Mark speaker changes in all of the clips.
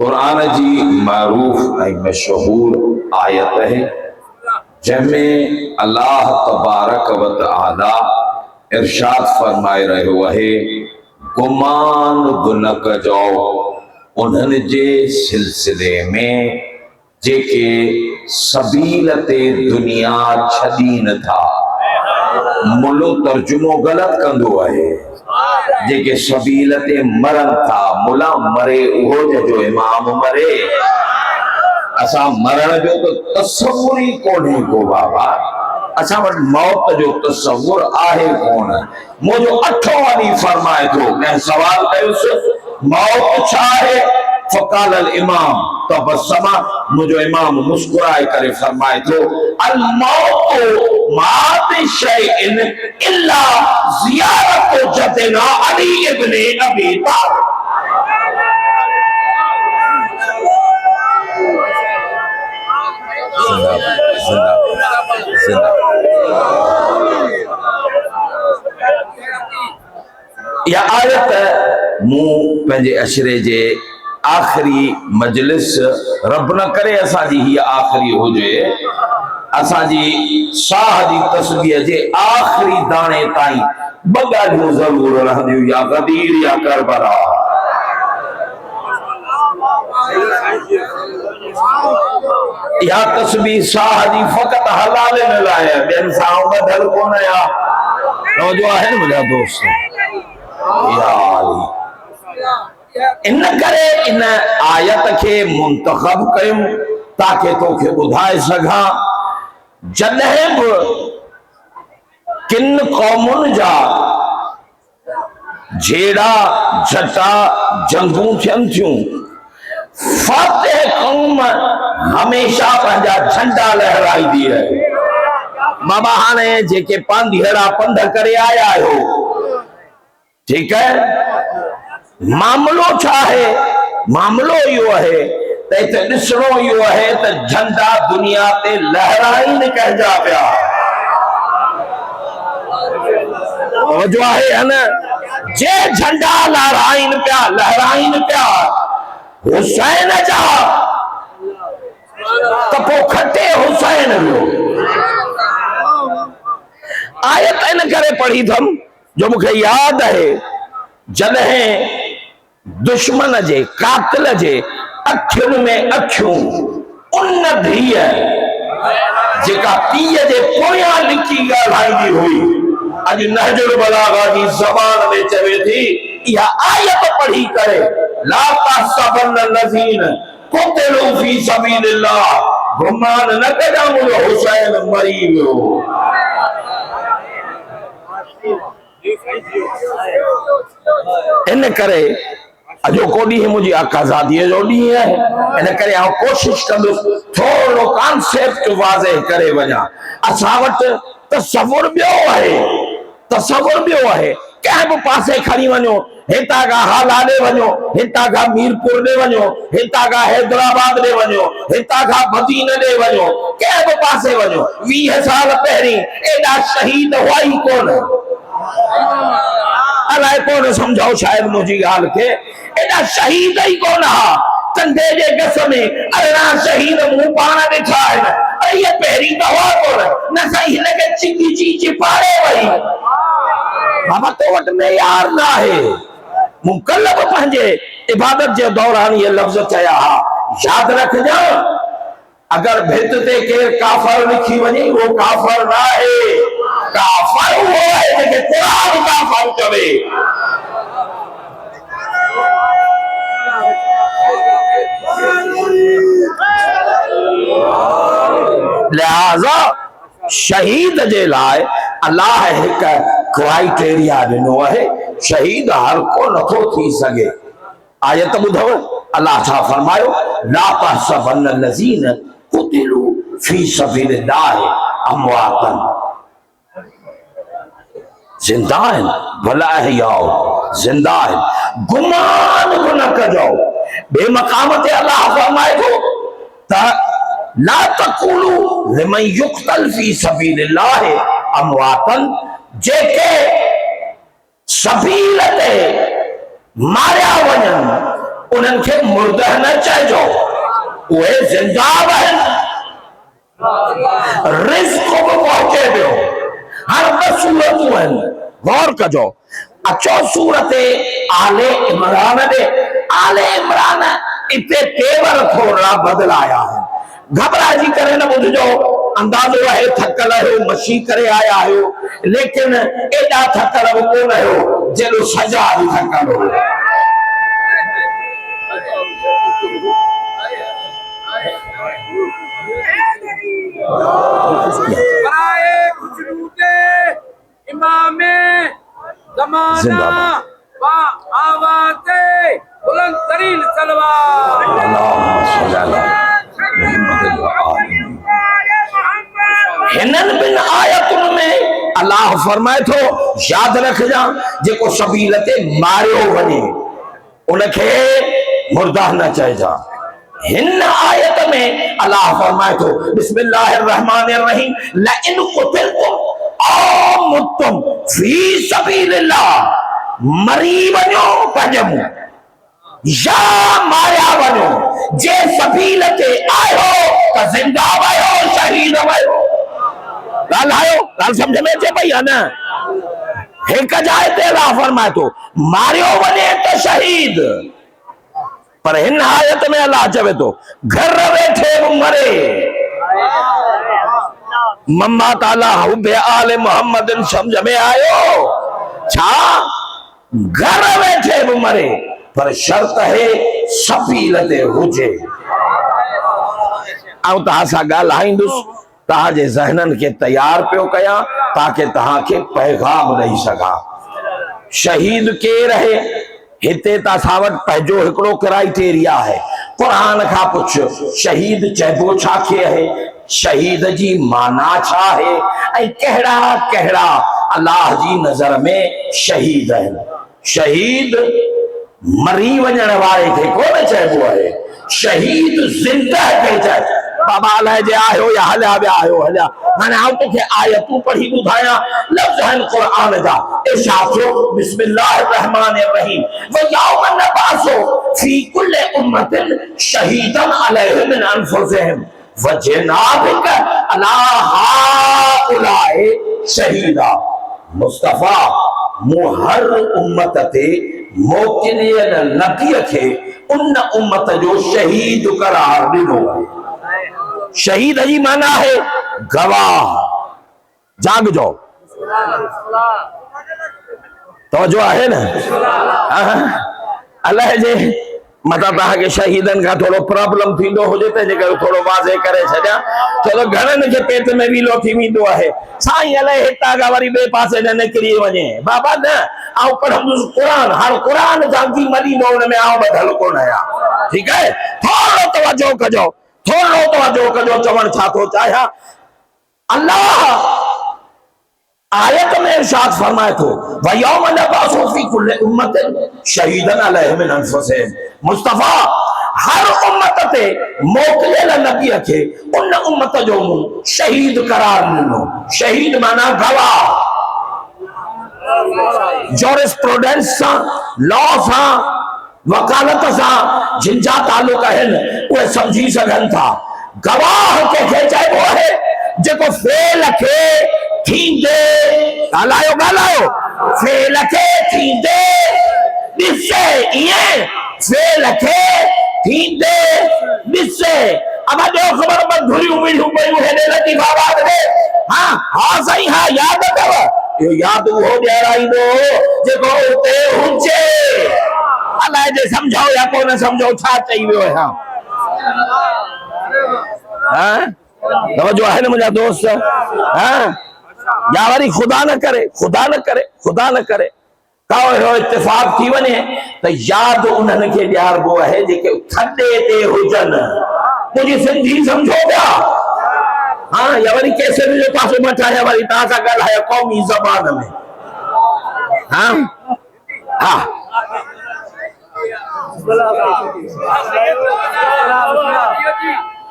Speaker 1: कुरान जी मारूफ ऐं मशहूर आयत है जंहिंमें अल्लाह तबारक व तआला इरशाद फरमाए रहियो आहे, गुमान बि न कजो उन्हनि जे सिलसिले में जेके सबील ते दुनिया छॾीनि था। मुलो तर्जुमो गलत कंदो आहे, जेके सबील ते मरन था। मुला मरे उहो जो इमाम मरे। असा मरण जो तो तस्वुर ही कोन्हे को बाबा। असा वटि मौत जो तस्वुर आहे कोन। मुझो अठो वञी फरमाए थो, कंहिं सवाल कयुसि मौत छा आहे? फकाल अल इमाम तबस्समा, मुझो इमाम मुस्कुराए करे फरमाए थो, अल मौत मा बिशैइन इल्ला ज़ियारत जदना अली इब्न अबी तालिब। या आयत मूं पंहिंजे अशरे जे आखिरी मजलिस, रब न करे असांजी हीअ आखिरी हुजे, असांजी साह जी तस्बीह जे आखिरी दाणे ताईं ॿ ॻाल्हियूं ज़रूर रहंदियूं, या गदीर या करबला। या तस्बीह साह जी फ़क़त हलाल न लाइ, ॿियनि सां ॿधल कोन या नौजो आहे न मुंहिंजा दोस्त। इन करे इन आयत के मुंतखब कयूं ताकि तोखे ॿुधाए सघां, जॾहिं बि किन क़ौमुनि जा झेड़ा झटा जंगूं थियनि थियूं, फातिह क़ौम हमेशा पंहिंजा झंडा लहराईंदी आहे। बाबा हाणे जेके पांधीअड़ा पंध करे आया आहियो, ठीक है, मामलो छा है? मामलो इहो आहे त हिते ॾिसणो इहो आहे त झंडा दुनिया ते लहराइनि कंहिंजा पिया। जो आहे है न, जे झंडा लहराइनि पिया हुसैन जा, त पोइ खटे हुसैन वियो। आयत इन करे पढ़ी थम जो मूंखे याद है, जॾहिं दुश्मन जे कातिल जे अखियुनि में अखियूं, उन धीअ जेका पीअ जे पोयां लिखी ॻाल्हाईंदी हुई, अॼु नहजुल बलागा जी ज़बान में चवे थी, इहा आयत पढ़ी करे, ला तहसबन लज़ीन कुतिलू फी सबीलिल्लाह, गुमान न कजां मुंहिंजो हुसैन मरी वियो। इन करे अॼोको ॾींहुं मुंहिंजी आज़ादीअ जो ॾींहुं आहे, इन करे आउं कोशिशि कंदुसि थोरो कॉन्सेप्ट वाज़ेह करे वञा। असां वटि तसवुर ॿियो आहे, कंहिं बि पासे खणी वञो, हितां खां हालाॾे वञो, हितां खां मीरपुर ॾे वञो, हितां खां हैदराबाद ॾे वञो, हितां खां मदीने ॾे वञो, कंहिं बि पासे वञो, 20 साल पहिरीं एॾा शहीद हुआ ई कोन। अलाए कोन सम्झो शायद मुंहिंजी ॻाल्हि खे, एॾा शहीद ई कोन हा। कंधे जे गस में 18 शहीद मूं पाण ॾिठा आहिनि, इहे पहिरीं त हुआ कोन। न साईं हिनखे चिकी चिपाड़े वई। बाबा तो वटि मेयार न आहे। मूं कल्ह बि पंहिंजे इबादत जे दौरान इहे लफ़्ज़ चया हा, यादि रखजां, अगर भित ते केर काफर लिखी वञे, वो काफर न आहे, काफर वो है जेके कुरान काफर चवे। लिहाजा शहीद जे लाइ अल्लाह एक क्राइटेरिया ॾिनो आहे, शहीद हर को नथो थी सघे। आयत ॿुधव, अल्लाह छा फरमायो, ला तहसबन लज़ीन कुतिलू फी सबीलिल्लाह अमवातन, जिंदा आहिनि, भला अहयाओ, जिंदा आहिनि, गुमान बि न कजो। ॿिए मक़ाम ते अल्लाह फरमाए थो त ला तक़ूलू लिमन युक़तल फी सबीलिल्लाह अमवातन, जेके सबील ते मारिया वञनि, उन्हनि खे मुर्दा न चइजो, उहे जिंदा आहिनि, रिज़्क़ बि पहुचे पियो। हर ॿ सूरतूं आहिनि, गौर कजो। अचो सूरत आले इमरान ॾे। आले इमरान इते तेवर थोड़ा बदलाया आहिनि। घबराइजी करे न ॿुधजो, अंदाज़ो आहे थकल आहियो, मशी करे आया आहियो, लेकिन एॾा थकल बि कोन आहियो जेॾो सजा बि थकल हो। हिननि बिन आयतुनि में अल्लाह फरमाए थो, यादि रखजा, जेको सबील ते मारियो वञे उनखे मुर्दा न चइजा। हिन आयत में अल्लाह फरमाए थो, बिस्मिल्लाहिर रहमानिर रहीम, लइन कुतिलतुम औ मुतुम फी सबीलिल्लाह, मरी वञो भॼमु या मारिया वञो, जे सबील ते आयो त ज़िंदा वयो, शहीद वयो। ॻाल्हि आयो, ॻाल्हि सम्झ में अचे पई न? हिक जाइ ते अल्लाह फरमाए थो मारियो वञे त शहीद, पर हिन आयत में अल्लाह चवे थो घर वेठे बि मरे। मम्मा ताला हुबे आले मोहम्मद समझ में आयो छा? घर वेठे बि मरे, पर शर्त है सफील ते हुजे। ऐं तव्हां सां ॻाल्हाईंदुसि, तव्हांजे ज़हननि खे तैयार पियो कयां ताकि तव्हांखे पैगाम ॾेई सघां। शहीद केरु आहे? हिते त असां वटि पंहिंजो हिकिड़ो क्राइटेरिया आहे। क़ुरान खां पुछ, शहीद चइबो छा खे आहे, शहीद जी माना छा आहे, ऐं कहिड़ा कहिड़ा अल्लाह जी नज़र में शहीद आहिनि। शहीद मरी वञण वारे खे कोन चइबो आहे, शहीद ज़िंदा खे चइबो। बाबा अलाए जे आयो या हलिया विया आयो हलिया। हाणे आउं तोखे आयतूं पढ़ी ॿुधायां, लफ़्ज़ आहिनि क़ुरान जा। इरशाद थियो, बिस्मिल्लाहिर रहमानिर रहीम, व यौम नबअसु फी कुल्लि उम्मतिन शहीदन अलैहिम मिन अनफुसिहिम व जिनाबिक अला हाउलाए शहीदा। मुस्तफा मूं हर उम्मत ते मोकिलियल नबीअ खे उन उम्मत जो शहीद करार ॾिनो आहे। शहीद जी माना है गवाह। जाग जाओ, तवज्जो आहे न? अलाए जे मतलब तव्हांखे शहीदन का थोड़ो प्रॉब्लम थींदो हुजे त जेकर थोड़ो वाज़े करे छॾियां, छो त घणनि खे पेट में वीलो थी वेंदो आहे, साईं अलाए हितां खां वरी ॿिए पासे न निकिरी वञे। बाबा न, आउं पढ़ंदुसि क़ुरान, हर क़ुरान जांगी मरींदो, हुन में आउं ॿधल कोन आहियां। ठीकु आहे, थोरो तवज्जो कजो, थोरो तवज्जो कजो। चवण छा थो चाहियां, अल्लाह आयत में इरशाद फरमाए थो, व यौम नबअसु फी कुल्लि उम्मतिन शहीदन अलैहिम मिन अनफुसिहिम। मुस्तफा हर उम्मत ते मोकिलियल नबीअ खे उन उम्मत जो शहीद करार ॾिनो। शहीद माना गवाह। जूरिस्प्रूडेंस सां, लॉ सां, वकालत सां जिन जा तालुक आहिनि उहे समझी सघनि था। गवाह कंहिंखे चइबो आहे? जेको फेल खे थींदे, ॻाल्हायो ॻाल्हायो, फेल खे थींदे ॾिसे, ईअं फेल खे थींदे ॾिसे। अब ॾियो ख़बर पर धुरियूं वीडियूं पयूं हेॾे लतीफ़ा आबाद में। हा साईं, हा यादि अथव? इहो यादि उहो ॾियाराईंदो जेको उते हुजे। अलाए जे सम्झो या कोन सम्झो छा चई वियो आहे। तवज्जो आहे न मुंहिंजा दोस्त? या वरी खुदा न करे, खुदा न करे, खुदा न करे का अहिड़ो इत्तेफ़ाक़ थी वञे त यादि उन्हनि खे ॾियारबो आहे जेके थॾे ते हुजनि। मुंहिंजी सिंधी सम्झो पिया? हाँ, या वरी कैसेट जो पासो मटा, या वरी तव्हां सां ॻाल्हायो क़ौमी ज़बान में। हाँ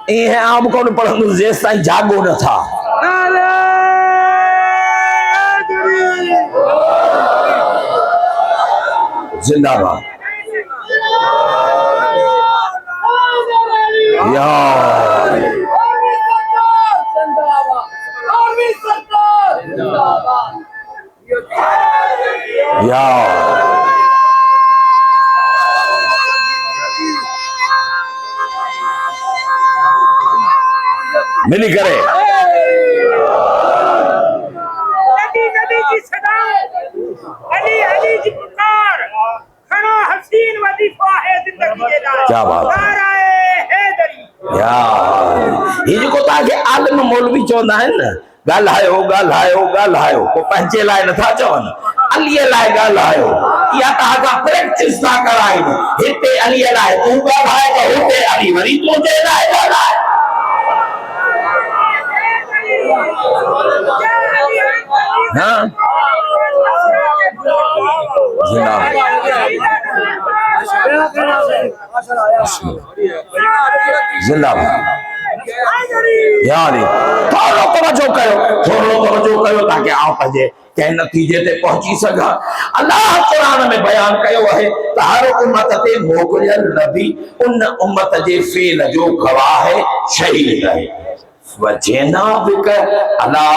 Speaker 1: इहे आम कोन पढ़ंदुसि जेसि ताईं जागो नथा। जिंदाबाद। मिली करे
Speaker 2: नबी की सदा, अली की पुकार, खड़ा हसीन वजीफा है जिंदगी के लाल।
Speaker 1: क्या बात है
Speaker 2: नाराए हैदरी।
Speaker 1: यार ये जो ताके आलिम मौलवी चवंदा आहिनि न ॻाल्हायो ॻाल्हायो ॻाल्हायो को पंहिंजे लाइ नथा चवनि अलीअ लाइ ॻाल्हायो या तव्हां खां प्रैक्टिस था कराइनि हिते अलीअ लाइ तूं ॻाल्हाए त हुते अली वरी तुंहिंजे लाइ ॻाल्हाए हाँ जिंदाबाद यानी थोड़ो तवज्जो कयो ताकि आउं पंहिंजे कंहिं नतीजे ते पहुची सघां। अल्लाह कुरान में बयान कयो आहे त हर उम्मत ते मोकिलियल नबी उन उम्मत जे फेल जो गवाह शहीद आहे। वजनाबिक अला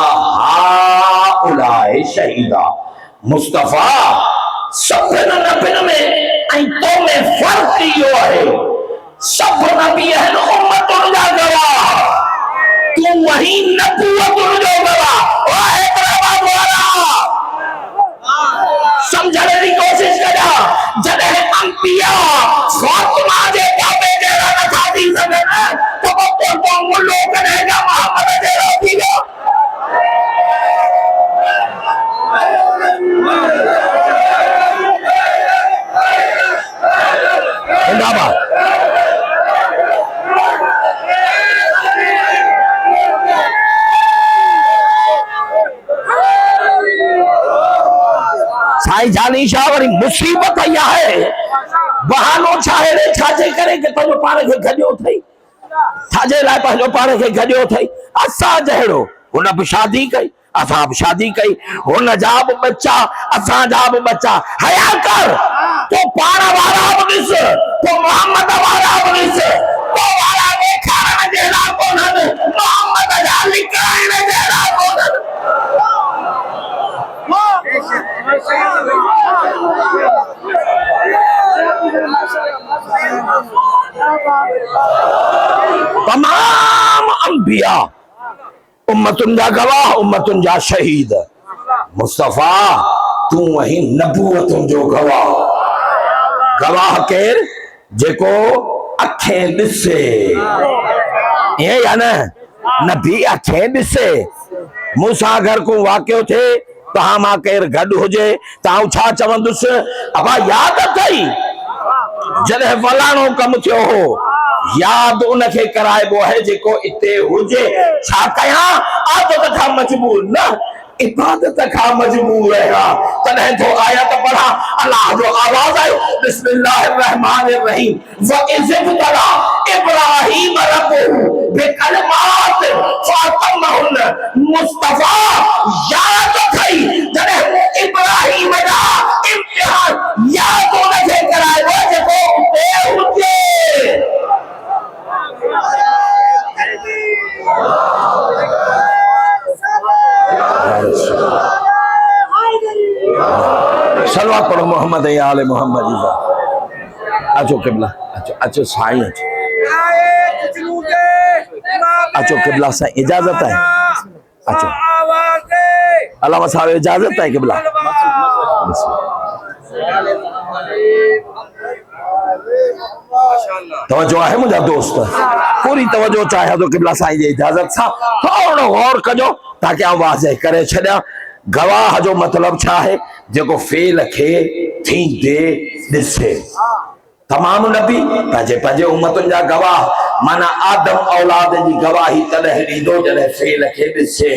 Speaker 1: हाउलाए शहीदा मुस्तफा सभिनि नबियुनि में ऐं तो में फर्क़ इहो आहे सब नबी आहिनि उम्मतुनि जा गवाह तू वही नबूवतुनि जो गवाह ओ हैदराबाद वारा समझण जी कोशिश कजा जॾहिं अंबिया फातिमा जे बाबे जहिड़ा नथा थी सघनि त पोइ मुल्लो कॾहिं जा मोहम्मद जहिड़ो थी वियो। जिंदाबाद साईं जानी शाह वरी मुसीबत इहा आहे बहानो छाहे रे छाजे करे के पंहिंजो पाण खे गॾियो अथई छाजे लाइ पंहिंजो पाण खे गॾियो अथई असां जहिड़ो हुन बि शादी कई असां बि शादी कई हुन जा बि बच्चा असां जा बि बच्चा हया कर तो पाण वारा बि ॾिस तो मोहम्मद वारा बि ॾिस तो वारा ॾेखारण जहिड़ा कोन्हनि मोहम्मद जा लिकाइण जहिड़ा कोन्हनि। तमाम अंबिया उम्मतुनि जा गवाह उम्मतुनि जा शहीद मुस्तफा तू वही नबूवतुनि जो गवाह गवाह केर जेको अखे ॾिसे ईअं या न नबी अखे ॾिसे मूंसां अगरि को वाक़ियो थिए तव्हां मां केरु गॾु हुजे तव्हां छा चवंदुसि अबा यादि अथई जॾहिं फलाणो कमु थियो हो यादि उनखे कराइबो आहे जेको इते हुजे छा कयां आदत खां मजबूर न इबादत खां मजबूर आहियां तॾहिं तो आयत पढ़ा अल्लाह जो आवाज़ आयो बिस्मिल्लाहिर रहमानिर रहीम व इज़्तला इब्राहीम रब्बुहु बिकलमात फातमहुन मुस्तफा याद अथई जॾहिं इब्राहीम जा इम्तिहान याद उनखे कराइबो जेको उते हुजे। सलवात पढ़ो मोहम्मद या आले मोहम्मद अचो किबला अचो अचो साईं अचो किबला साईं इजाजत है अचो अल्लाह साहब इजाजत है किबला तवज्जो है मुझा दोस्त पूरी तवज्जो चाहे तो किबला साईं जी इजाजत सा थोड़ो गौर कजो ताकि आउं वाज़ेह करे छॾियां गवाह जो मतलब छा है जेको फेल खे थींदे ॾिसे तमाम नबी पंहिंजे पंहिंजे उम्मतुनि जा गवाह माना आदम औलाद जी गवाही तॾहिं ॾींदो जॾहिं फेल खे ॾिसे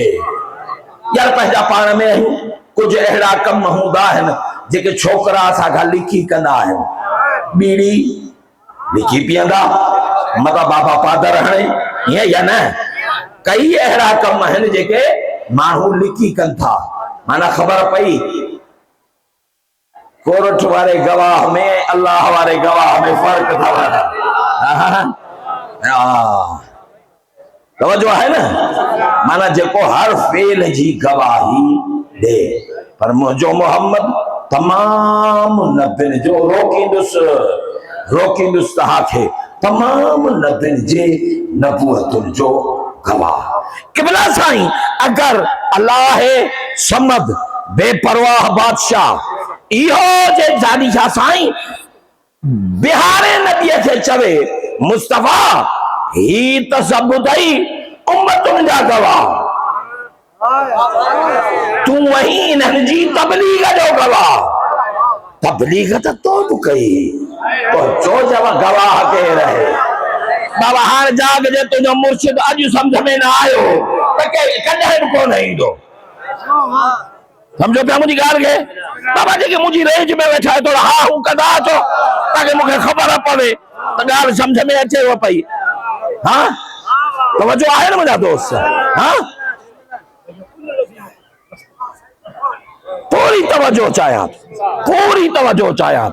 Speaker 1: यार पंहिंजा पाण में आहियूं कुझु अहिड़ा कम हूंदा आहिनि जेके छोकिरा असां खां लिखी कंदा आहिनि बीड़ी लिखी पीअंदा मता बाबा पादर हणे ईअं या न कई अहिड़ा कम आहिनि जेके माण्हू लिखी कनि था माना ख़बर पई कोर्ट वारे गवाह में अल्लाह वारे गवाह में फर्क अथव तवज्जो है न माना जेको हर फेल जी गवाही दे पर मुंहिंजो मोहम्मद तमाम नबियुनि जो रोकींदुसि तव्हांखे तमाम नबियुनि जे नबूवतुनि जो गवाह। किबला साईं अगर अल्लाह समद बेपरवाह बादशाह इहो जे जानी छा साईं बिहारे नबीअ खे चवे मुस्तफा ही त सब ॿुधई उम्मतुनि जा गवाह, तू वही इन्हनि जी तबलीग जो गवाह, तबलीग त तो बि कई तो चो जवा गवाह केरु आहे। बाबा हाणे जाग जे तुंहिंजो मुर्शिद अॼु सम्झ में न आयो त कॾहिं बि कोन ईंदो। समझो पिया मुंहिंजी ॻाल्हि खे? बाबा जेके मुंहिंजी रेंज में वेठा आहे थोरा हा हूं कंदा अचो ताकि मूंखे ख़बर पवे त ॻाल्हि सम्झ में अचेव पई। हा तवजो आहे न मुंहिंजा दोस्त? हा पूरी तवजो चाहियां, पूरी तवजो चाहियां।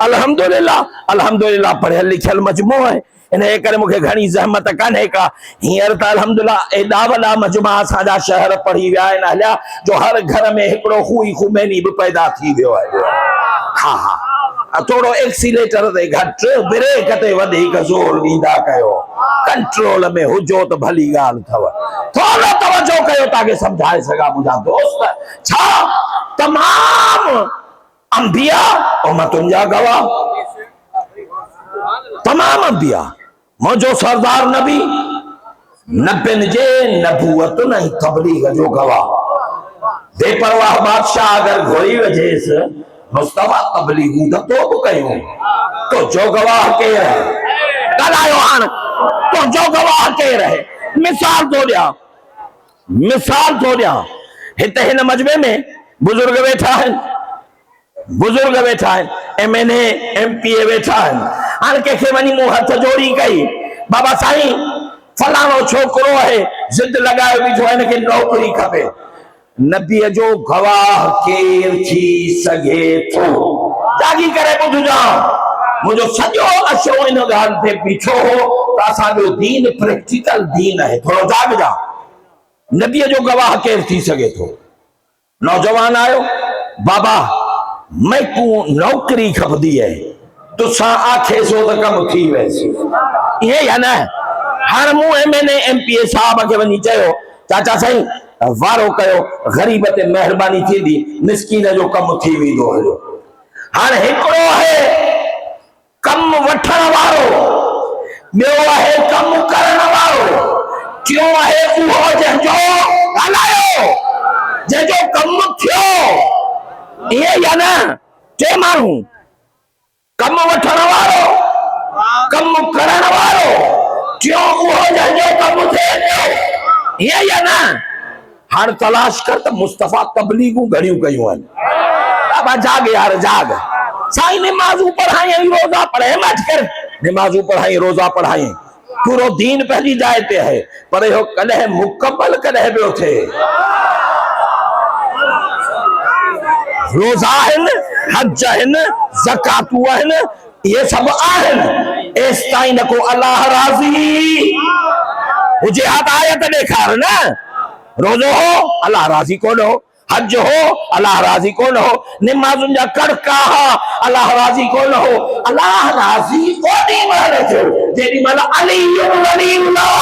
Speaker 1: अल्हम्दुलिल्लाह अल्हम्दुलिल्लाह पढ़ियल लिखियल मजमू आहे, इन करे मूंखे घणी ज़हमत कान्हे का। हींअर त अल्हम्दुलिल्लाह एॾा वॾा मजमा असांजा शहर पढ़ी विया आहिनि हलिया जो हर घर में हिकिड़ो ख़ूई ख़ुमैनी बि पैदा थी वियो आहे। हा हा थोरो एक्सीलेटर ते घटि ब्रेक ते वधीक ज़ोर ॾींदा कयो, कंट्रोल में हुजो त भली ॻाल्हि अथव। थोरो तवजो कयो ताकि सम्झाए सघां मुंहिंजा दोस्त। छा तमाम अंबिया उम्मतुनि जा गवाह, तमाम अंबिया मुंहिंजो सरदार नबी नबियुनि जे नबूअतुनि ऐं तबलीग जो गवाह। बेपरवाह बादशाह अगर घोड़ी वजेसि मुस्तफा तबलीगूं त तो बि कयूं, तो जो गवाह केरु आहे? ॻाल्हायो हाणे तो जो गवाह केरु आहे? मिसाल थो ॾियां, मिसाल थो ॾियां। हिते हिन मजमे में बुजुर्ग वेठा आहिनि, बुजुर्ग वेठा आहिनि, MNA MPA वेठा आहिनि। हाणे कंहिंखे वञी मूं हथ जोड़ी कई बाबा साईं फलाणो छोकिरो आहे ज़िद लॻाए बीठो आहे हिनखे नौकरी खपे। नबीअ जो गवाह केरु थी सघे थो? जागी करे ॿुधजा, मुंहिंजो सॼो अशो इन ॻाल्हि ते बीठो हो त असांजो दीन प्रैक्टिकल दीन आहे। थोरो जागजा, नबीअ जो गवाह केरु थी सघे थो? नौजवान आयो बाबा मैकू नौकरी खपदी है, तुसां आखे सो त कम थी वैसी, ये या न? हाणे मूं MNA MPA साहब खे वञी चयो चाचा साईं वारो कयो, ग़रीब ते महिरबानी थींदी, मिसकीन जो कम थी वेंदो हलो। हाणे हिकिड़ो आहे कम वठण वारो, ॿियो आहे कम करण वारो, टियों आहे उहो जंहिंजो ॻाल्हायो जंहिंजो कम थियो। ये या न? टे माण्हू, कम वठण वारो, कम करण वारो, टियों उहो जंहिंजो कम थिए पियो। ये या न? हाणे तलाश कर त मुस्तफा तबलीगूं घणियूं कयूं आहिनि। बाबा जाग यार जाग। साईं निमाज़ूं पढ़ाई रोज़ा पढ़े मत कर, निमाज़ूं पढ़ाई रोज़ा पढ़ाई पूरो दीन पंहिंजी जाइ ते आहे, पर इहो कॾहिं मुकम्मल कॾहिं पियो थिए? रोज़ा आहिनि, हज आहिनि, ज़कातूं आहिनि, इहे सभु आहिनि, एसि ताईं न को अल्लाह राज़ी हुजे हा त आयत ॾेखार न। रोज़ो हो अल्लाह राज़ी कोन हो, हज हो अल्लाह राज़ी कोन हो, निमाज़ुनि जा कड़का अल्लाह राज़ी कोन हो। अल्लाह राज़ी ओॾी महिल थियो जेॾी महिल अली वलीउल्लाह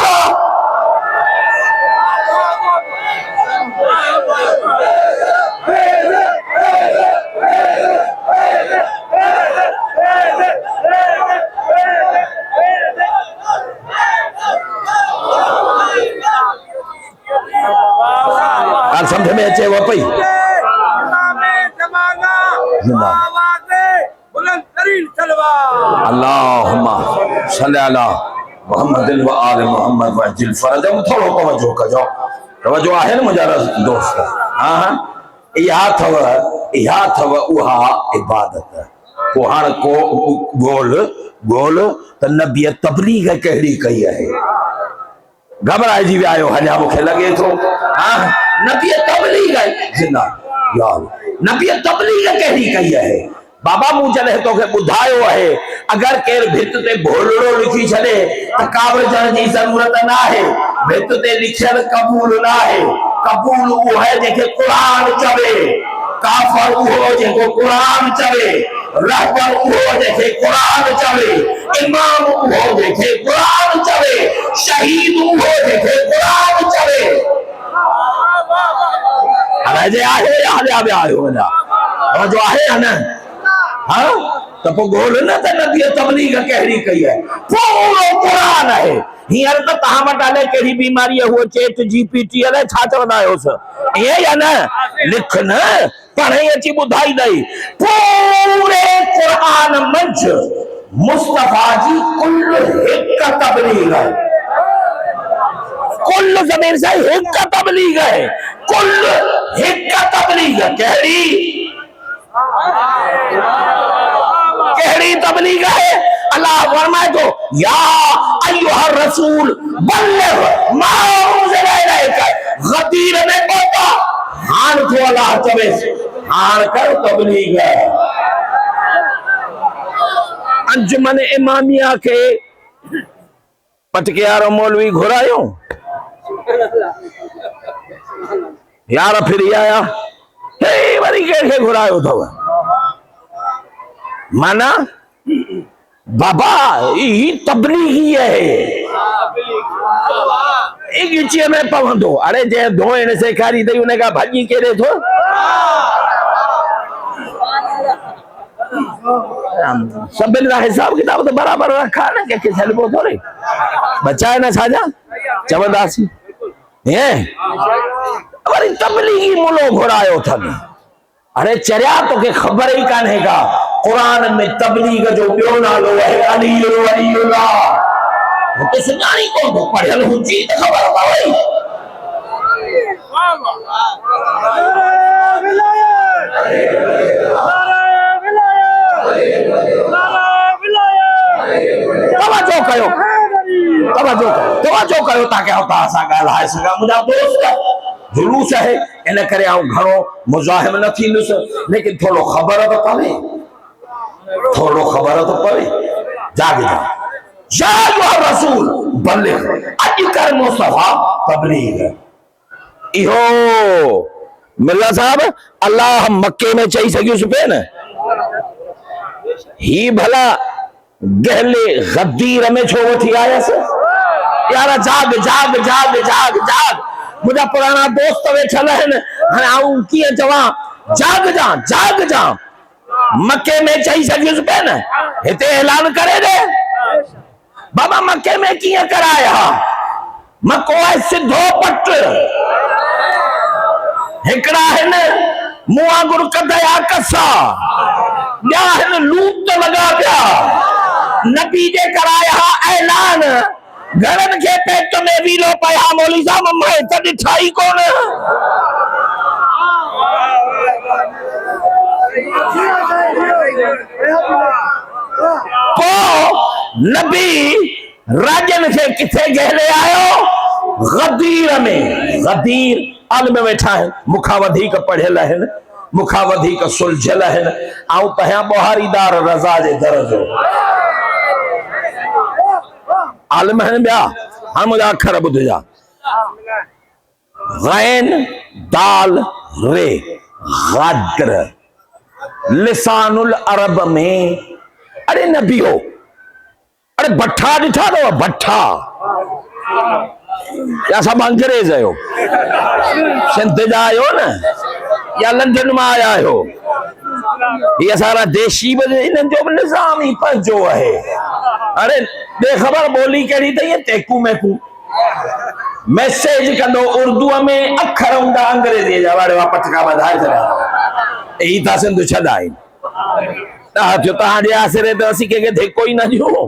Speaker 1: समझ में अचे वो पई। अल्लाहुम्मा सल्ली अला मुहम्मद व आले मुहम्मद व अजिल फरज। थोरो तवजो कजो, तवजो आहे न मुंहिंजा दोस्त? हाँ इहा अथव उहा इबादत। को हाणे को गोल त नबीअ तबलीग कहिड़ी कई आहे? घबराइजी विया आहियो हलिया मूंखे लॻे थो। हाँ नबीअ तबलीग जिंदा यार, नबीअ तबलीग कहिड़ी कई आहे? बाबा मूं जॾहिं तोखे ॿुधायो आहे अगरि केरु भित ते भोलड़ो लिखी छॾे त कावड़जण जी ज़रूरत न आहे, भित ते लिखियल क़बूल न आहे। क़बूल उहो आहे जंहिंखे क़ुरान चवे, काफ़र उहो जेको क़ुरान चवे, रहबर उहो जंहिंखे क़ुरान चवे, इमाम उहो जंहिंखे क़ुरान चवे, शहीद हो जेके कुरान चवे अरे जे आहे याद आयो ना और जो आहे ना हां तो पोइ ॻोल्हि न त नबी तबलीग कहिड़ी कई आहे पूरो क़ुरान आहे हींअर त तव्हां वटि अलाए कहिड़ी बीमारी आहे उहो चेट जीपीटी अलाए छा चवंदा आहियोसि ईअं या न लिख न पढ़े अची ॿुधाईंदई पूरे क़ुरान मंझि मुस्तफा जी कुल हिकु तबलीग आहे कुल ज़मीर से हिकु तबलीग है कुल हिकु तबलीग कहिड़ी कहिड़ी तबलीग है अल्लाह फरमाए तो या अय्युहा रसूल बल्लिग मा उनज़िला इलैका गदीर में पहुंचा हान को अल्लाह चवे हान कर तबलीग अंजुमन इमामिया के पटकियारो मौलवी घुरायो यार फिर आया हे वरी के घुरायो थव माना बाबा ही तबलीगी है एक गिचे में पवंदो अरे जे धोइण सेखारी थई उन का भाॼी केरे थो सभिनि का हिसाब किताब तो बराबर रखा न के छॾिबो थोरे बचाए न छाजा चवंदासीं हे वरी तबलीगी मुलो घुरायो अथनि अरे चरिया तोखे ख़बर ही कान्हे का कुरान में तबलीग जो ॿियो नालो आहे अली वलीउल्लाह मूंखे सुञाणी कोन थो पढ़ियल हुजी त ख़बर पवई तवजो कयो ताकि तव्हां सां ॻाल्हाए सघां मुंहिंजा दोस्त जुलूस है इन करे आऊं घणो मुज़ाहिम न थींदुसि लेकिन थोड़ो खबर तो पवे जाग जा या रसूल बल्लिग अज कर मुस्तफा तबलीग इहो मिर्जा साहब अल्लाह मक्के में चई सघियुसि पे न ही भला गहले गदीर में छो वठी आयसि यार जाग जाग जाग जाग जाग मुझा पुराना दोस्त वेठल आहिनि हाणे आऊं कीअं चवां जाग जा मक्के में चई सघियुसि पे न हिते ऐलान करे दे बाबा मक्के में कीअं कराया मक्को आहे सिधो पट हिकिड़ा आहिनि मूं वांगुरु कदया कसा ॿिया आहिनि लूट लॻा पिया नबी जे कराया ऐलान घरनि खे पेट में वीलो पिया मौली साहब मैं त ॾिठा ई कोन नबी राजन खे किथे गहले आयो गदीर में गदीर आल में वेठा है मुखा वधीक पढ़ियल आहिनि मुखा वधीक सुलझियल आहिनि आऊं पहिया बोहारीदार रज़ा जे दर जो आलम आहिनि ॿिया हाणे मुंहिंजा अखर ॿुधजा गैन दाल रे गद्र लिसानुल अरब में अरे नबियो अरे भट्ठा ॾिठा अथव भट्ठा या सब अंग्रेज आयो सिंध जा आयो न या लंडन में आया आयो ये सारा देशी इन्हनि जो निज़ाम ही पंहिंजो आहे अरे बेखबर बोली कहिड़ी अथई ये तेकू मेकू मैसेज कंदो उर्दू में अखर हूंदा अंग्रेजी जा वारे वा पटका ॿधाए छॾिया यही था सिंध छॾा आहिनि तव्हांजे आसिरे ते असीं कंहिंखे धिको ई न ॾियो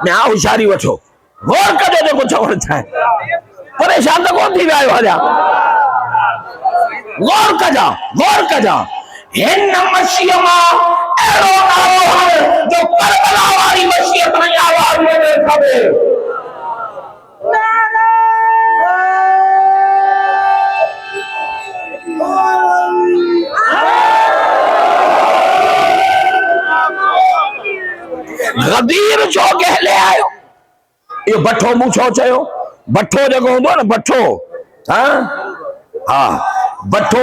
Speaker 1: ॿिया होशियारी वठो गौर कजो जेको चवणु चाहे परेशान त कोन थी विया आहियो हलिया गौर कजा हिन मशीअ मां अहिड़ो नालो हण जो करबला वारी मशीअ ताईं आवाज़ में खपे गदीर जो गहले आयो यो भट्ठो मूं छो चयो भट्ठो जेको हूंदो न भट्ठो हाँ भट्ठो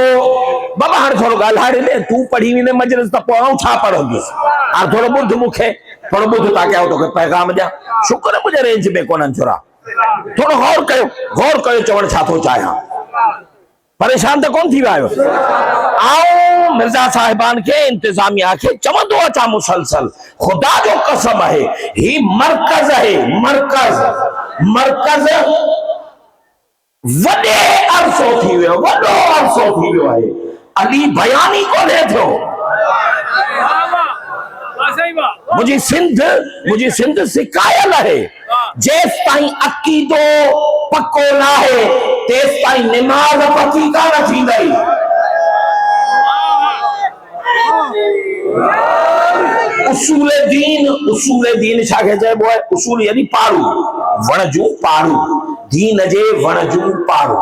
Speaker 1: बाबा हाणे थोरो ॻाल्हाए ॾे तूं पढ़ी वेंदे मजलिस त पोइ आउं छा पढ़ंदुसि हाणे थोरो ॿुध मूंखे थोरो ॿुध ताकि आउं तोखे पैगाम ॾियां शुक्र मुंहिंजे रेंज में कोन्हनि छुरा
Speaker 3: थोड़ो गौर कयो चवण छा थो चाहियां। परेशान तो कौन थी विया आहियो। आऊं मिर्ज़ा साहिबान के इंतजामिया के चवंदो अचां मुसलसल, खुदा जो कसम है ही मरकज है, मरकज वडे अरसो थी वियो, वडो अरसो थी वियो है। अली बयान ही कोन्हे थियो। मुझी सिंध सिकायल है, जेस ताईं अकीदो पक्को ना है तेस ताईं निमाज पकी कान थी वई। उसूल दीन छा के चइबो है? उसूल यानी पारू, वण जूं पारू, दीन जे वण जूं पारू।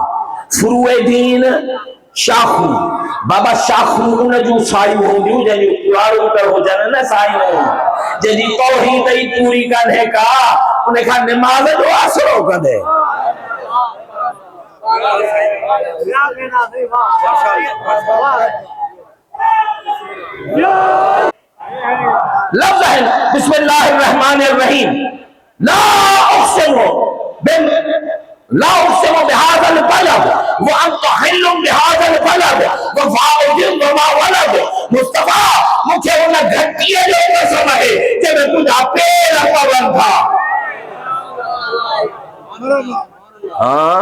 Speaker 3: फुरूए दीन शाखू, बाबा शाखू उन जूं सायूं हूंदियूं जंहिंजूं पारू त हुजनि न सायूं, जंहिंजी तौहीद ई पूरी कान्हे का उन खां निमाज़ जो आसरो कंदे। लफ्ज़ है बिस्मिल्लाहिर्रहमानिर्रहीम, ला उक़्सिमु बिहाज़ल बलद व अंतु हिल्लुम बिहाज़ल बलद व वाउदिन व मा वलद। मुस्तफा मुझे उन घटिया जो कसम है जंहिंमें तुंहिंजा पेर पवनि था। हाँ,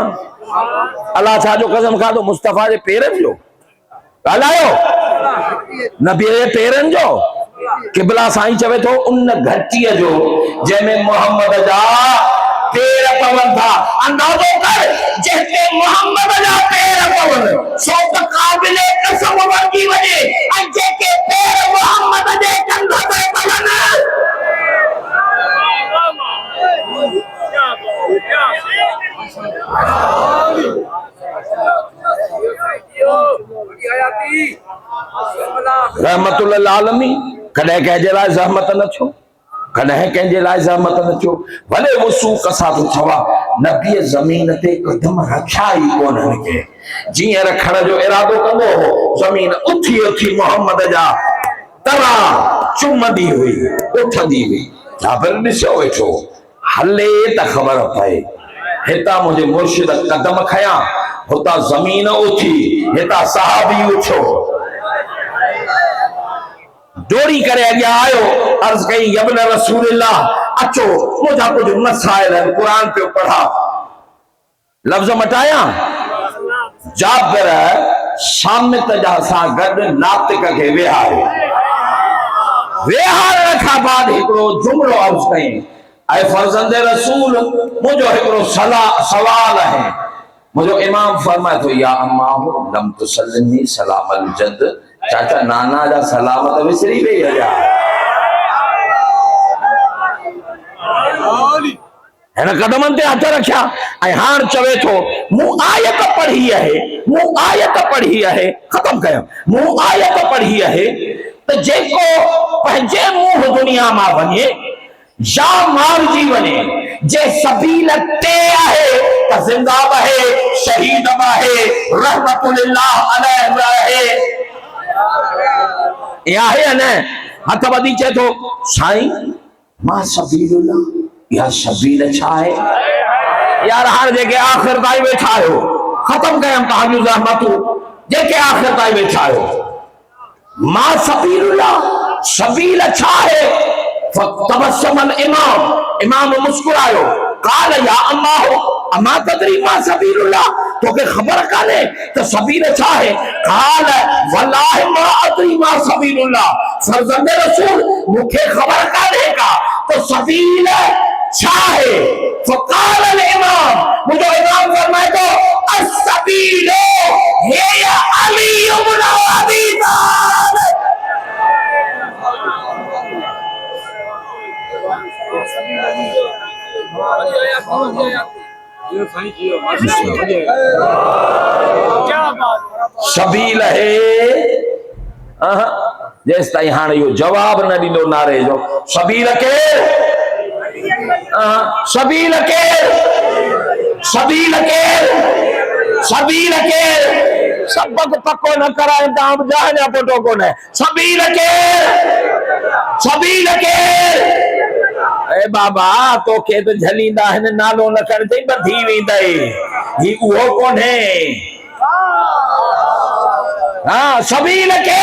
Speaker 3: अल्लाह छा जो कसम खाधो? मुस्तफा जे पेरनि जो ॻाल्हायो, नबी जे पेरनि जो। किबला साईं चवे थो उन घटिया जो जंहिंमें मोहम्मद जा पेर पवनि था। अंदाज़ो कर जंहिंते मोहम्मद जा पेर पवनि सो त क़ाबिले कसम बणिजी वञे, ऐं जेके पेर मोहम्मद जे कंध ते पवनि रहमतुल आलमीन। कॾहिं कंहिंजे लाइ ज़हमत न थियो, कॾहिं कंहिंजे लाइ ज़हमत न थियो। भले वसूक सां थो चवां, नबीअ ज़मीन ते कदम रखिया ई कोन्हनि के। जीअं रखण जो इरादो कंदो हो, ज़मीन उथी उथी मोहम्मद जा तरा चुमंदी हुई, उथंदी हुई। जाबिर ॾिसो वेठो, हले त ख़बर पए हितां मुंहिंजे मुर्शिद कदम खयां, हुतां ज़मीन उथी, हितां सहाबी उथियो। दौड़ी करे अॻियां आयो, अर्ज़ कई यब्न रसूलिल्लाह, अचो मुंहिंजा कुझु मसाइल आहिनि, क़ुरान पियो पढ़ा। लफ़्ज़ मटाया, जाबिर शामित जा सां गॾु नातिक खे वेहारे, वेहारण खां बाद हिकिड़ो जुमिलो अर्ज़ कई, ऐं फर्ज़ंदे रसूल मुंहिंजो हिकिड़ो सवाल आहे। मुझे इमाम फरमाए तो या अम्मा हो लम तुसल्लिनी सलामल जद, चाचा नाना जा सलामत विसरी वई है। हिन कदमनि ते हथ रखिया ऐं हाणे चवे थो मूं आयत पढ़ी आहे, ख़त्म कयो, मूं आयत पढ़ी आहे त जेको पंहिंजे मुंहुं दुनिया मां वञे या मारिजी वञे, जे सबील ते आहे त ज़िंदा बहे, शहीद बहे, रहमतुल्लाह अलैहि रहे। या है न हथ वधी चए थो साईं मां सबीलुल्लाह, या सबील छा आहे? यार हाणे जेके आख़िर ताईं वेठा आहियो, ख़त्म कयमि तव्हांजूं ज़हमतूं, जेके आख़िर ताईं वेठा आहियो, मां सबीलुल्लाह, सबील छा आहे? फतबस्समल इमाम मुस्कुरायो, काल या अम्मा हो अम्मा तदरी मां सबीलुल्लाह, तोखे ख़बर कान्हे त सबील छा आहे? काल वल्लाहि मा अदरी मां सबीलुल्लाह, फर्ज़ंदे रसूल मूंखे ख़बर कान्हे का तो सबील छा आहे? फ़क़ाल अल इमाम, मुझे इमाम फरमाए तो अस्सबीलो हिया अली इब्न अबी तालिब। सबील है जेस ताईं हाणे इहो जवाब न ॾिनो नारे जो, सबील केर? सबील केर? सबील केर? सबील केर? सबक पक्को न कराए दाम जाने पोटो कोने। सबील केर? सबील केर? ए बाबा तो के तो झलींदा हिन नालो न कर थई बधी वेंदे ही उहो कोन्हे हाँ सबील के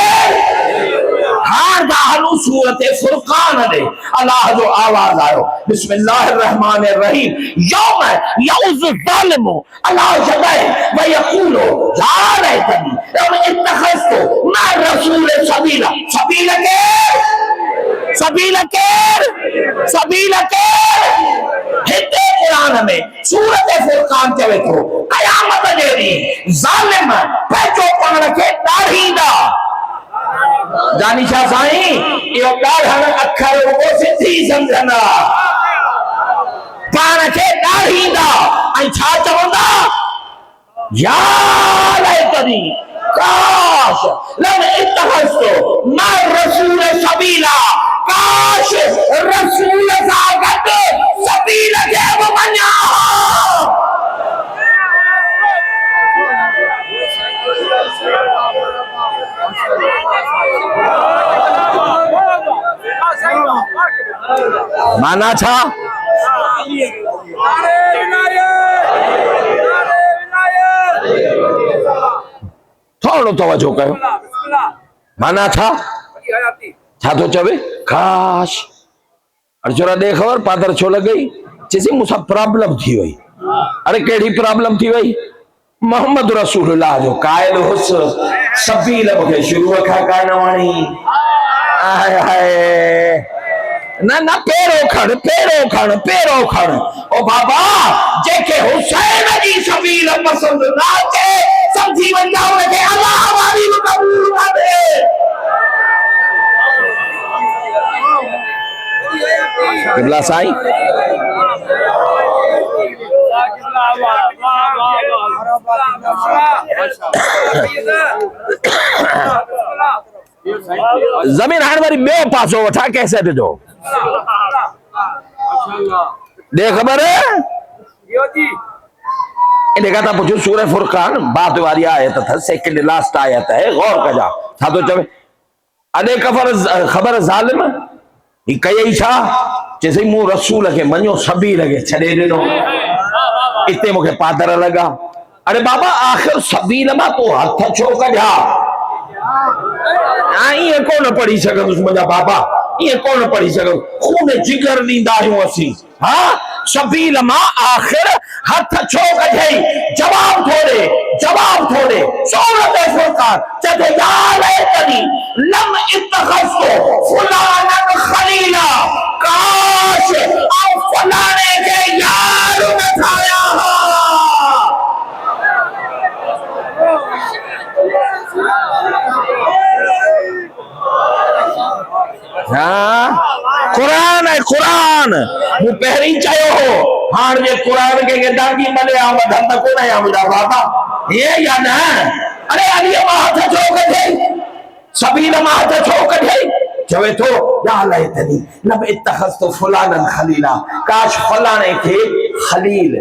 Speaker 3: हार दाहलू सूरत फुरकान दे अल्लाह जो आवाज आयो बिस्मिल्लाहिर्रहमानिर्रहीम यौम यउज़ ज़ालिमु अल्लाह जबाए व यक़ूलु ला रैतनी यौम इत्तखज़तु मा रसूल सबीला सबील के हिते कुरान में सूरत फुरकान चवे थो क़यामत जे ॾींहुं ज़ालिम पंहिंजो पाण खे ॾाढ़ींदा जानी छा साईं इहो ॾाढ़ण अखर रुगो सिंधी सम्झंदा पाण खे ॾाढ़ींदा ऐं छा चवंदा या लैतनी काश लम इत्तखज़तु मा रसूल सबीला काश रसूल सां गॾु सबील खे बि मञा माना छा थोड़ो तवज्जो कयो माना छा तो चवे काश अर्जुन दे खबर पादर छो लग गई चेसी मुसा प्रॉब्लम थी वई अरे केड़ी प्रॉब्लम थी वई मोहम्मद रसूलुल्लाह जो कायल हुस सबील मुखे शुरू खा का न वणी हाय हाय ना ना पेरो खण ओ बाबा जेके हुसैन जी सबील पसंद ना के समझी वंजाओ के अल्लाह हमारी कबूल करे किबला साईं जमीन हाण वरी ॿियो पासो वठा कैसेट जो दे खबर इन का पूछो सूरह फुरकान बाद वाली आयत था सेकंड लास्ट आयत है गौर कजा था तो चवे अदे खबर जालिम ही कई छा जैसे मु रसूल के मनो सबील के छड़े दिनो इते मुके पादर लगा अरे बाबा आखिर सबील मा तो हथ छो कढा ये कौन पढ़ी सकंदुसि मुंहिंजा बाबा ये कौन पढ़ी सकंदुसि खून जिगर ॾींदा आहियूं असीं हाँ सबील मां आखिर हथ छो कढई जवाब थोड़े सूरत फुरकान चते या लैतनी लम इत्तखज़तु फुलानन खलीला काश औ फलाने के यार न ठाया हाँ कुरान वो पहरी चायो हो हाण जे कुरान के दागी मले आ धंध कोन आया मुंहिंजा बाबा ये या न अरे अली मां हथ छो कढे सबील मां हथ छो कढे चवे थो या लैतनी लब इत्तखज़तु फुलानन खलीला काश फलाने के खलील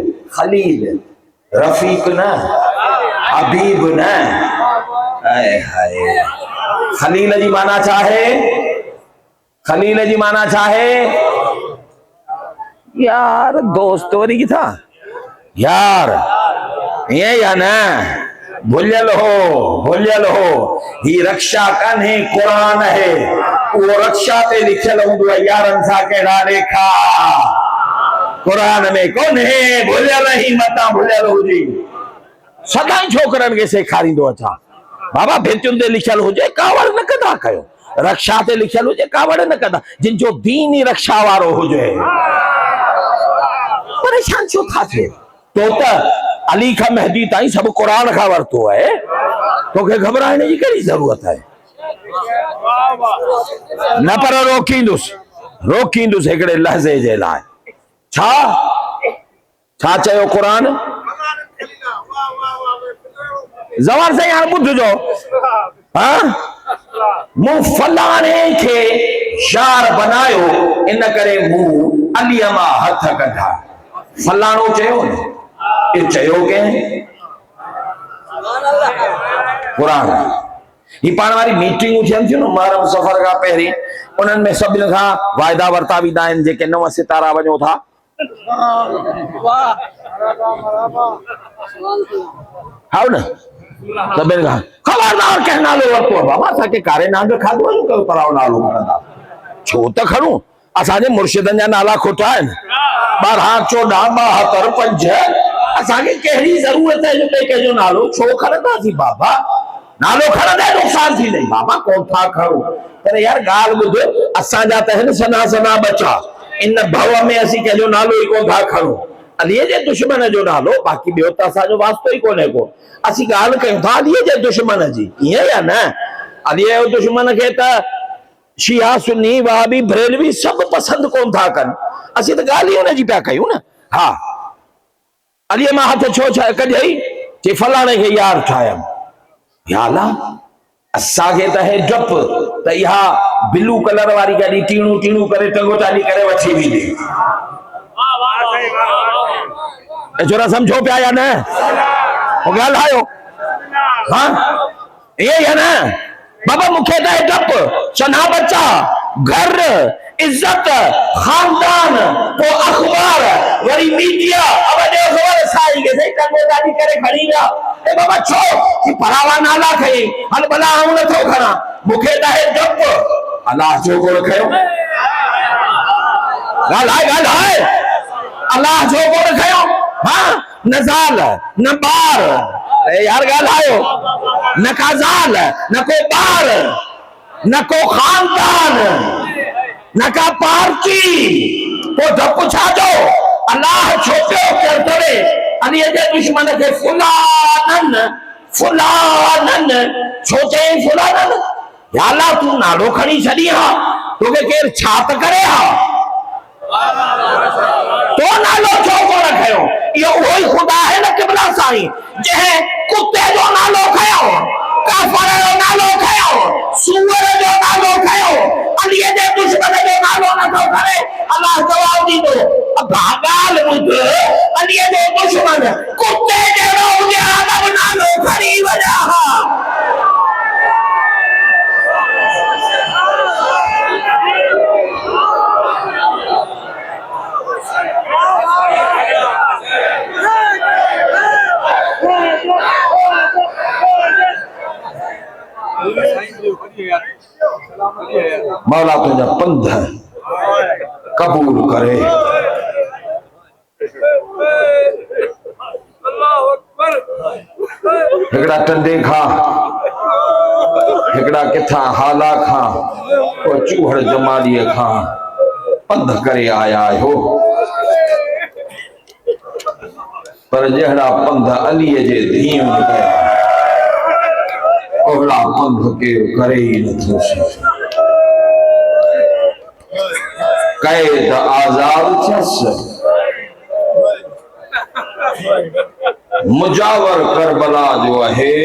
Speaker 3: रफीक न हबीब न आए हाय खलील जी माना चाहे यार दोस्त वरी की था यार ये या ना भूलियल हो ही रक्षा कन्हे कुरान है वो रक्षा ते लिखल हूंदो है यारन सा केड़ा रेखा कुरान में कोन है भूलियल ही मता भूलियल हुजी सदाई छोकरन के सेखारींदो अच्छा बाबा भेचुन ते लिखल हुजे कावड़ न कदा कयो रक्षा ते लिखल हुजे कावड़ न कदा जिन जो दीन ही रक्षा वारो हुजे परेशान छो था थे तो अली का मेहदी ताई सब कुरान का वरतो है तो के घबराने की कड़ी जरूरत है न पर रोकींदुस एकड़े लहजे जे लाए छा चयो कुरान जवान से यार बुद्ध जो हाँ मु फलाने के यार बनायो इन करे मु अली मां हथ कढा फलानो चयो ने ये चयो के कुरान ही पाण वारी मीटिंगूं थियनि थियूं न मुहर्रम सफ़र खां पहिरीं, उन्हनि में सभिनि खां वाइदा वरिता वेंदा आहिनि जेके 9 सितारा वञो था। हाउ न सभिनि खां ख़बरदार कंहिं नालो वरितो आहे बाबा, असांखे कारे नांग खाधो आहे कयो पराओ नालो खणंदा, छो त खणूं, असांजे मुर्शिदनि जा नाला खोटा आहिनि। 12 14 72 5 असांखे कहिड़ी ज़रूरत आहे जो ॿिए कंहिंजो नालो छो खणंदासीं बाबा, नालो खणंदे नुक़सान थींदई बाबा, कोन था खणूं। पर यार ॻाल्हि ॿुध, असांजा त आहिनि सना सना बचा, इन भव में असीं कंहिंजो नालो ई कोन था खणूं, अलीअ जे दुश्मन जो नालो, बाक़ी ॿियो त असांजो वास्तो ई कोन्हे को। असीं ॻाल्हि कयूं था अलीअ जे दुश्मन जी, ईअं या न? अलीअ जे दुश्मन खे त शिया सुन्नी वहाबी बरेलवी सभु पसंदि कोन था कनि, असीं त ॻाल्हि ई हुनजी पिया कयूं न। हा अलीअ मां हथ छो कढई, चई फलाणे खे यार ठाहियमि, या अल्लाह असांखे त हे डपु त इहा ब्लू कलर वारी गाॾी टीणू टीणू करे टंगो चाली करे वठी वेंदी, छोरा सम्झो पिया या न? ॻाल्हायो हाँ ये है ना बाबा, मूंखे त हे डपु, सना बच्चा, घर, इज्जत, खानदान, तो अखबार, वरी मीडिया, अब दे खबर साई के सही टंगो चाली करे खड़ी विया, ए बाबा छो कि परावा नाला खई, हल भला आऊं नथो खणा, मूंखे त हे डपु, अलाह जो कोन खयो, ॻाल्हाए अलाह जो कोन खयो, हाँ न ज़ाल न ॿार, यार ॻाल्हायो, न का ज़ाल न को ॿार न को खानदान न का पार्टी, तो डपु छा जो, अलाह छो पियो करे अलीअ जे दुश्मन खे फुलानन फुलानन, छो चई फुलानन, या अल्लाह तू नालो खणी छॾी हा, तोखे केरु छा त करे हा, तो नालो छो कोन खयो, इहो उहो ई ख़ुदा आहे न क़िबला साईं, जंहिं कुते जो नालो खयो, काफ़र जो नालो खयो, सूअर जो नालो खयो, अलीअ जे दुश्मन जो नालो नथो खणे, अलाह जवाब ॾींदो, ॻाल्हि ॿुध, अलीअ जो दुश्मन कुते जहिड़ो हुजे आदम नालो खणी वञा हा, मौला तुझा पंध कबूल करे। हिकड़ा टंडे खां, हिकड़ा किथां हाला खां, और चूहड़ जमालीअ खां पंध करे आया हो, पर जहिड़ा पंध अलीअ जे धीअ में कया, ओड़ा पंध के करे ही नथो सघे। कैद आजाद थियस, मुजावर करबला जो है,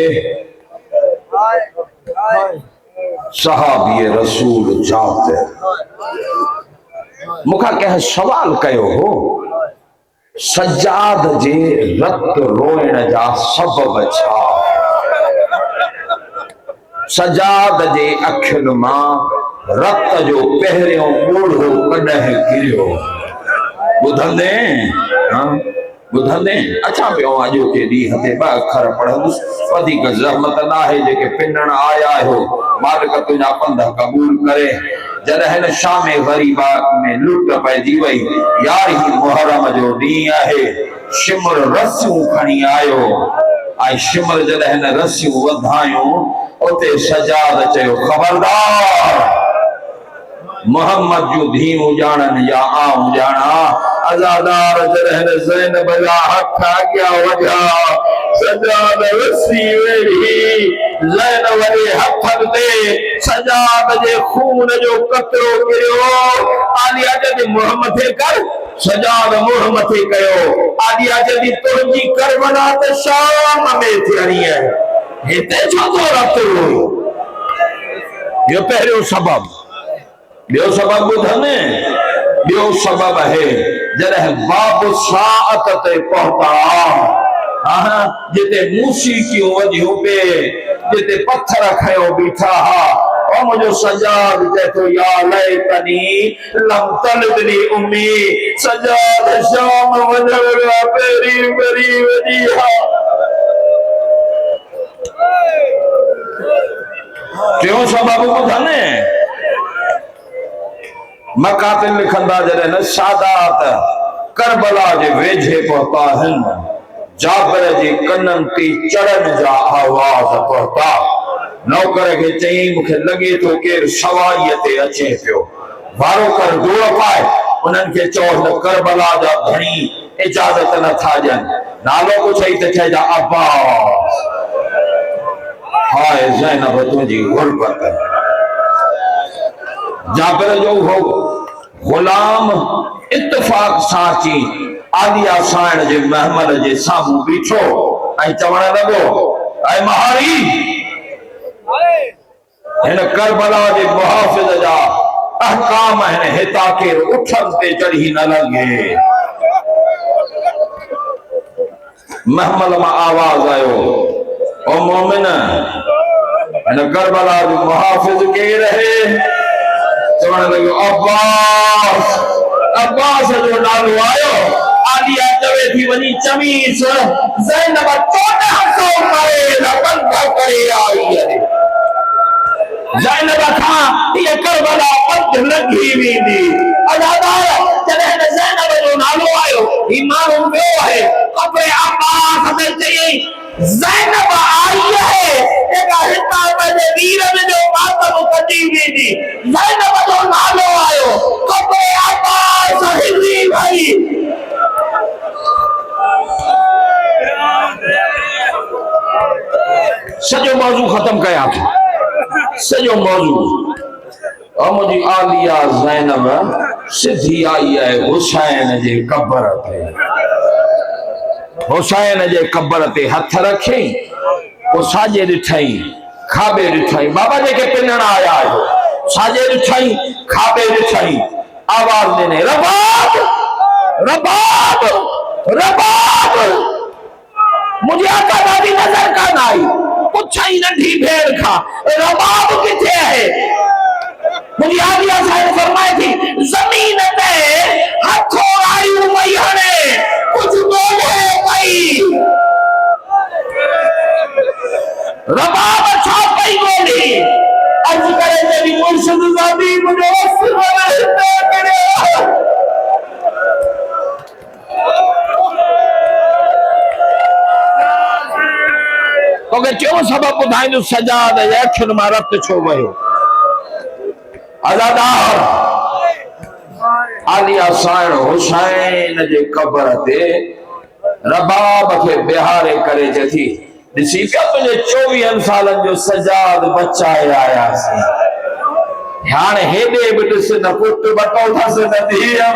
Speaker 3: सहाबी रसूल जात, मुखा कह सवाल कयो हो, सज्जाद जे रत रोइण जा सबब छा, सजाद जे अखियुनि मां रत जो पहिरियों ॿोढ़ो कॾहिं किरियो, ॿुधंदे ॿुधंदे अचां पियो अॼोके ॾींहं ते ॿ अखर पढ़ंदुसि, वधीक ज़हमत न आहे, जेके पिनण आया आहियो मालिक तुंहिंजा पंध क़बूल करे। जॾहिं न शामे ग़रीबा में लुट पइजी वई, 11 मुहर्रम जो ॾींहुं आहे, शिमर रसियूं खणी आयो, ऐं शिमर जॾहिं न रसियूं वधायूं, उते सजाद चयो खबरदार, मोहम्मद जूं धीअरूं ॼाणनि या आऊं ॼाणा, अज़ादार जॾहिं न ज़ैनब जा हथ अॻियां वधिया, सजाद रसी वेड़ी, ज़ैनब जे हथनि ते सजाद जे खून जो कतरो किरियो, आलिया जॾहिं मुंहुं मथे कर, सजाद मुंहुं मथे कयो, आलिया जॾहिं तुंहिंजी करबला त शाम में थियणी आहे, हिते छो थो रत रोयो, इहो पहिरियों सबब। ॿियो सबब ॿुधनि, ॿियो सबब आहे, जॾहिं बाब साअत ते पहुता, हाँ जिते मूसीक़ियूं वॼियूं पे जिते पत्थर खयो बीठा हा और मुझे सजाद कहते या लैतनी लम तलदनी उम्मी सजाद शाम वजरा पेरी पेरी वजिहा क्यों सबब ॿुधनि मकातिल लिखंदा जॾहिं न सादात करबला जे वेझे पहुता आहिनि जाबिर जे कननि ते चढ़नि जा आवाज़ पहुता नौकर खे चई मूंखे लॻे थो केरु सवारीअ ते अचे पियो वारो कर डोड़ पाए उन्हनि खे चओ न करबला जा धणी इजाज़त नथा ॾियनि नालो पुछई त चइजा अब्बास हाय ज़ैनब तुंहिंजी गुरबत जाबिर जो हो गुलाम इत्तफाक सां अची आलिया साइण जे महमल जे साम्हूं बीठो ऐं चवण लॻो ऐं महारी हिन करबला जे मुहाफ़िज़ जा अहकाम आहिनि हितां केरु उठनि ते चढ़ी न लॻे महमल मां आवाज़ आयो ओ मोमिन हिन करबला जो मुहाफ़िज़ केरु आहे चवण लॻो अब्बास अब्बास जो नालो आयो आलिया चवे थी वञी चमीस ज़ैनब 1400 करे बंद करे आई आहे ज़ैनब खां ये करबला बंद लगी वेंदी अदादार जॾहिं ज़ैनब जो नालो आयो ही माण्हू वियो आहे कपड़े अब्बास ते चई ज़ैनब आई है एका हितां पंहिंजे वीरन जो मातम कढी वेंदी ज़ैनब जो नालो आयो कपड़े अब्बास हिली वई सॼो मौज़ू ख़त्म कयां थो सॼो मौज़ू मुंहिंजी आलिया ज़ैनब सिधी आई आहे हुसैन जे क़ब्र ते हुसैन जे क़ब्र ते हथ रखी पोइ साॼे ॾिठई खाॿे ॾिठई बाबा जेके पिनण आया आहियो साॼे ॾिठई खाॿे ॾिठई आवाज़ ॾिने रबाब रबाब रबाब मुझे आका दादी नजर कान आई पुछई नंढी भेड़ खां रबाब किथे है मुझे आलिया साहिब फरमाए थी जमीन ते हथों आयु मई हणे कुछ बोले पई रबाब छा पई बोली अर्ज करे तेरी मुर्शिद ज़ादी मुझे वस्र रहते करे तोखे क्यों सबब ॿुधाईंदो सजाद जे अखियुनि मां रत छो वयो अज़ादार आलिया साइण हुसैन जे क़ब्र ते रबाब खे बिहारे करे चए थी ॾिसी पिया तुंहिंजे 24 सालनि जो सजाद बचाए आयासीं हाणे हेॾे बि ॾिस न पुट वठो अथसि न धीअ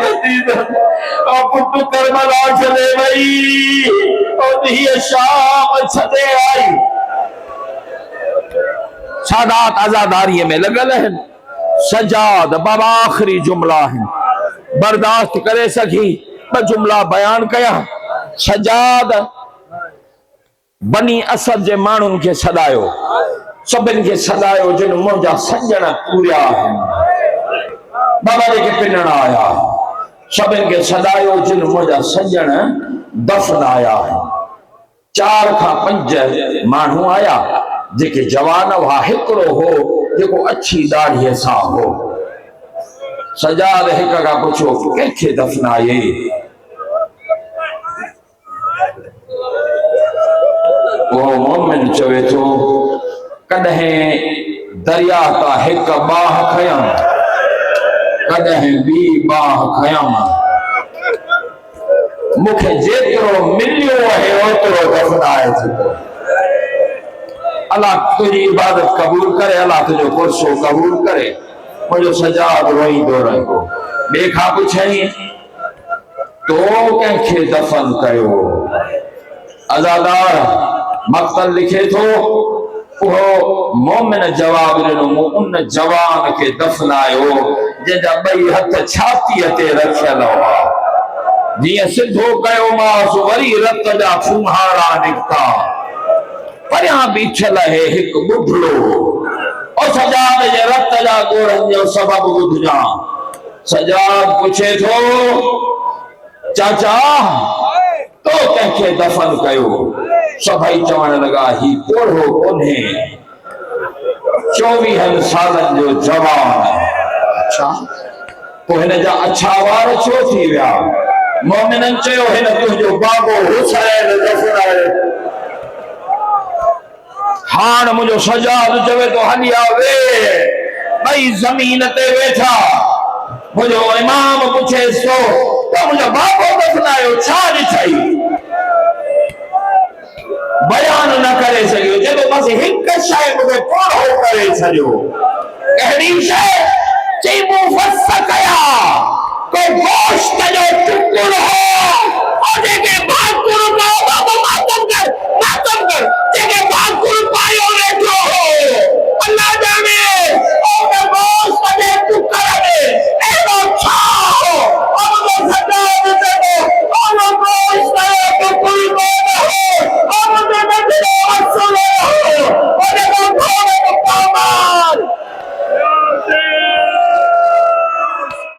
Speaker 3: पुट करबला छॾे वई धीअ शाम छॾे आई सादात आज़ादारीअ में लॻल आहिनि सजाद बाबा आख़िरी जुमला आहिनि बर्दाश्त करे सघी ॿ जुमला बयान कया सजाद बनी असद जे माण्हुनि खे सॾायो सभिनि खे सॾायो जिन मुंहिंजा सजण पूरिया आहिनि बाबा जेके पिनण आया सभिनि खे सॾायो जिन मुंहिंजा सजण दफ़न आया आहिनि 4 खां 5 माण्हू आया जेके जवान हुआ हिकिड़ो हो जेको अछी दाढ़ीअ सां हो सजाद हिक खां पुछो कंहिंखे दफ़नाए वो मोमिन चवे थो कॾहिं दरिया तां हिक बाह खयमि कॾहिं ॿी बाह खयमि मूंखे जेतिरो मिलियो आहे ओतिरो दफ़नाए थो अल्लाह तुझी इबादत कबूल करे अल्लाह तुझो कुर्सो कबूल करे मुझो सजाद रोईंदो रहियो ॿिए खां पुछई तो कंहिंखे दफ़न कयो अज़ादार मक़तल लिखे थो उहो मोमिन जवाब ॾिनो मूं उन जवान खे दफ़नायो जंहिंजा 2 हथ छातीअ ते रखियल हुआ जीअं सिधो कयो मांसि वरी रत जा फुहारा निकिता परियां बीठल है हिकु ॿुढड़ो और सजाद जे रत जा ॻोढ़नि जो सबबु ॿुधजां। सजाद पुछे थो चाचा तो कंहिंखे दफ़न कयो? सभई चवण लॻा ही ॻोढ़ो कोन्हे 24 सालनि जो जवान। अच्छा पोइ हिन जा अछा वार छो थी विया? मोमिननि चयो हिन तुंहिंजो बाबो हुसैन दफ़नायो। हाण मुंहिंजो सजाद चवे तो हलिया वे भई ज़मीन ते वेठा। मुंहिंजो इमाम पुछेसि तो मुंहिंजो बाबो दफ़नायो छा ॾिठई? बयान न करे सघियो। चए बस हिकु शइ मूंखे कोड़ो करे छॾियो। कहिड़ी शइ? चई मूं फस कया को गोश्त जो टुकुर हो और जेके